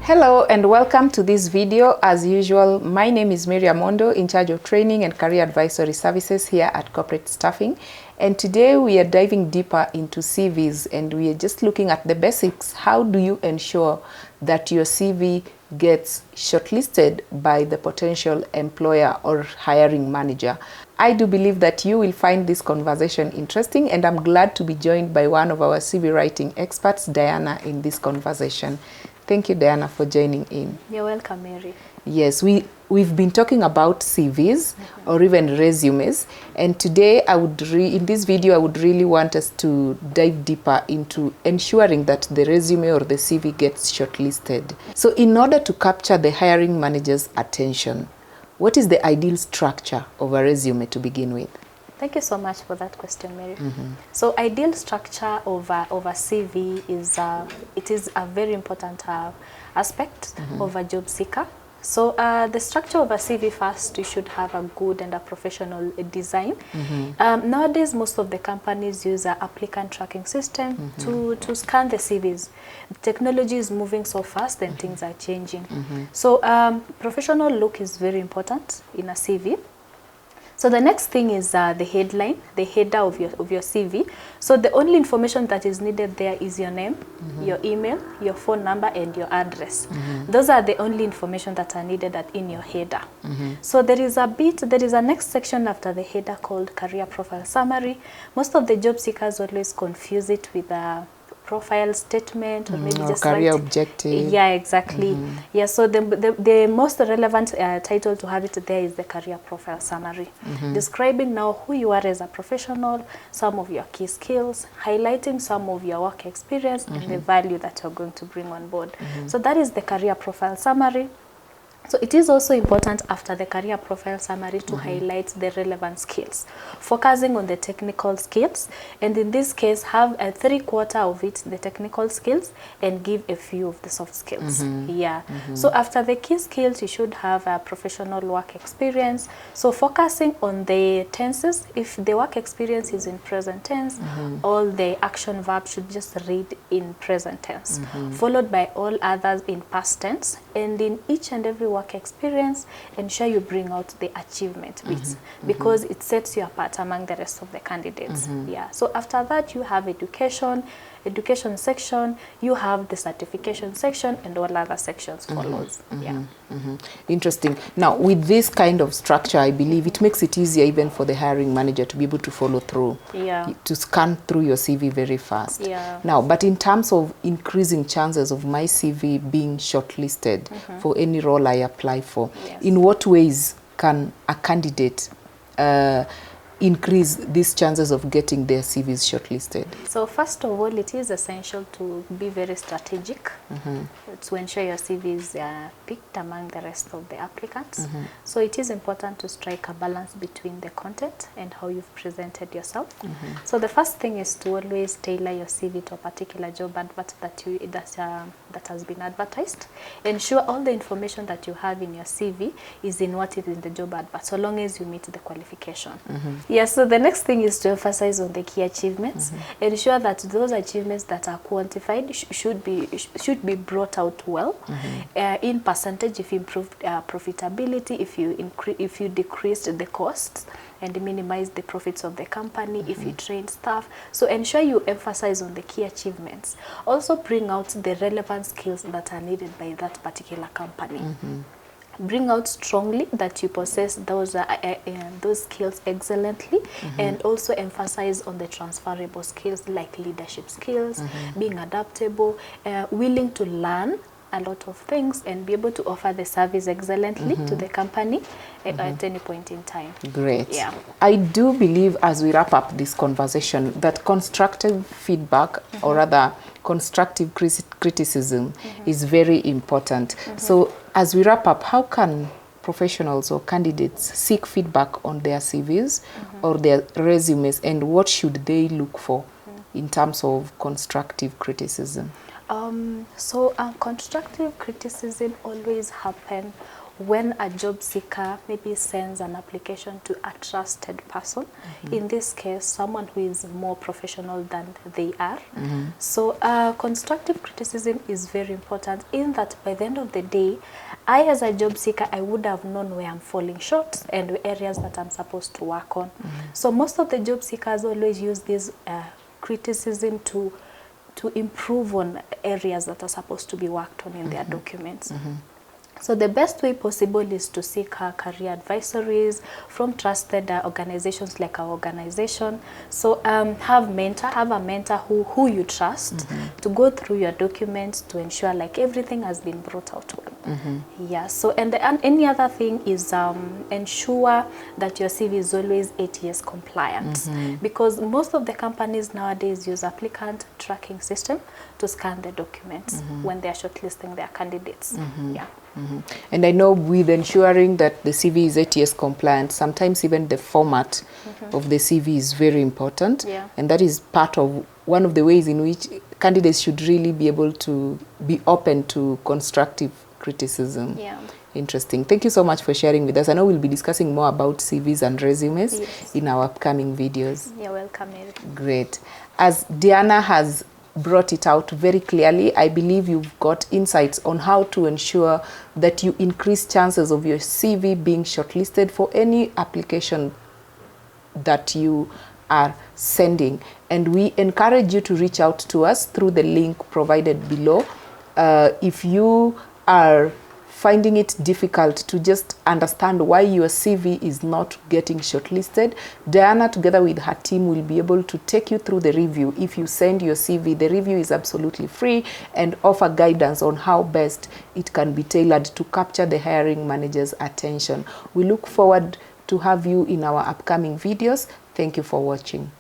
Hello and welcome to this video. As usual, my name is Mary Amondo, in charge of training and career advisory services here at Corporate Staffing. And today we are diving deeper into CVs and we are just looking at the basics. How do you ensure that your CV gets shortlisted by the potential employer or hiring manager? I do believe that you will find this conversation interesting, and I'm glad to be joined by one of our CV writing experts, Diana, in this conversation. Thank you, Diana, for joining in. You're welcome, Mary. Yes, we've been talking about CVs or even resumes, and today in this video I would really want us to dive deeper into ensuring that the resume or the CV gets shortlisted. So in order to capture the hiring manager's attention, what is the ideal structure of a resume to begin with? Thank you so much for that question, Mary. So ideal structure of a CV is it is a very important aspect of a job seeker. So the structure of a CV, first, you should have a good and a professional design. Nowadays, most of the companies use an applicant tracking system to scan the CVs. Technology is moving so fast and things are changing. So professional look is very important in a CV. So the next thing is the headline, the header of your CV. So the only information that is needed there is your name, your email, your phone number, and your address. Those are the only information that are needed in your header. So there is a next section after the header called career profile summary. Most of the job seekers always confuse it with a profile statement or maybe just career objective. Yeah, exactly. Yeah, so the most relevant title to have it there is the career profile summary, describing now who you are as a professional, some of your key skills, highlighting some of your work experience and the value that you're going to bring on board. So that is the career profile summary. So it is also important after the career profile summary to highlight the relevant skills, focusing on the technical skills, and in this case have a 3/4 of it, the technical skills, and give a few of the soft skills. So after the key skills, you should have a professional work experience. So focusing on the tenses, if the work experience is in present tense, all the action verbs should just read in present tense, followed by all others in past tense, and in each and every work experience, ensure you bring out the achievement bits because it sets you apart among the rest of the candidates. So after that, you have education section, you have the certification section, and all other sections follows. Interesting. Now, with this kind of structure, I believe it makes it easier even for the hiring manager to be able to follow through, to scan through your CV very fast. Now, but in terms of increasing chances of my CV being shortlisted for any role I apply for, in what ways can a candidate increase these chances of getting their CVs shortlisted? So first of all, it is essential to be very strategic to ensure your CV is picked among the rest of the applicants. So it is important to strike a balance between the content and how you've presented yourself. So the first thing is to always tailor your CV to a particular job advert that has been advertised. Ensure all the information that you have in your CV is in what is in the job advert, so long as you meet the qualification. So the next thing is to emphasize on the key achievements. Ensure that those achievements that are quantified should be brought out well. In percentage, if you improved profitability, if you decreased the costs and minimize the profits of the company, if you train staff. So ensure you emphasize on the key achievements. Also bring out the relevant skills that are needed by that particular company. Bring out strongly that you possess those skills excellently, and also emphasize on the transferable skills like leadership skills, being adaptable, willing to learn a lot of things, and be able to offer the service excellently to the company at any point in time. Great. I do believe, as we wrap up this conversation, that constructive feedback, or rather constructive criticism, is very important. So as we wrap up, how can professionals or candidates seek feedback on their CVs or their resumes, and what should they look for in terms of constructive criticism? Constructive criticism always happen when a job seeker maybe sends an application to a trusted person, in this case, someone who is more professional than they are. So constructive criticism is very important in that by the end of the day, I as a job seeker, I would have known where I'm falling short and areas that I'm supposed to work on. So most of the job seekers always use this criticism to improve on areas that are supposed to be worked on in their documents. So the best way possible is to seek career advisories from trusted organizations like our organization. So have a mentor who you trust to go through your documents to ensure like everything has been brought out well. Yeah. So and any other thing is ensure that your CV is always ATS compliant, because most of the companies nowadays use applicant tracking system to scan the documents when they are shortlisting their candidates. Yeah. And I know with ensuring that the CV is ATS compliant, sometimes even the format of the CV is very important. And that is part of one of the ways in which candidates should really be able to be open to constructive criticism. Interesting. Thank you so much for sharing with us. I know we'll be discussing more about CVs and resumes in our upcoming videos. You're welcome, Mary. Great. As Diana has brought it out very clearly, I believe you've got insights on how to ensure that you increase chances of your CV being shortlisted for any application that you are sending. And we encourage you to reach out to us through the link provided below. If you are finding it difficult to just understand why your CV is not getting shortlisted, Diana, together with her team, will be able to take you through the review. If you send your CV, the review is absolutely free and offer guidance on how best it can be tailored to capture the hiring manager's attention. We look forward to have you in our upcoming videos. Thank you for watching.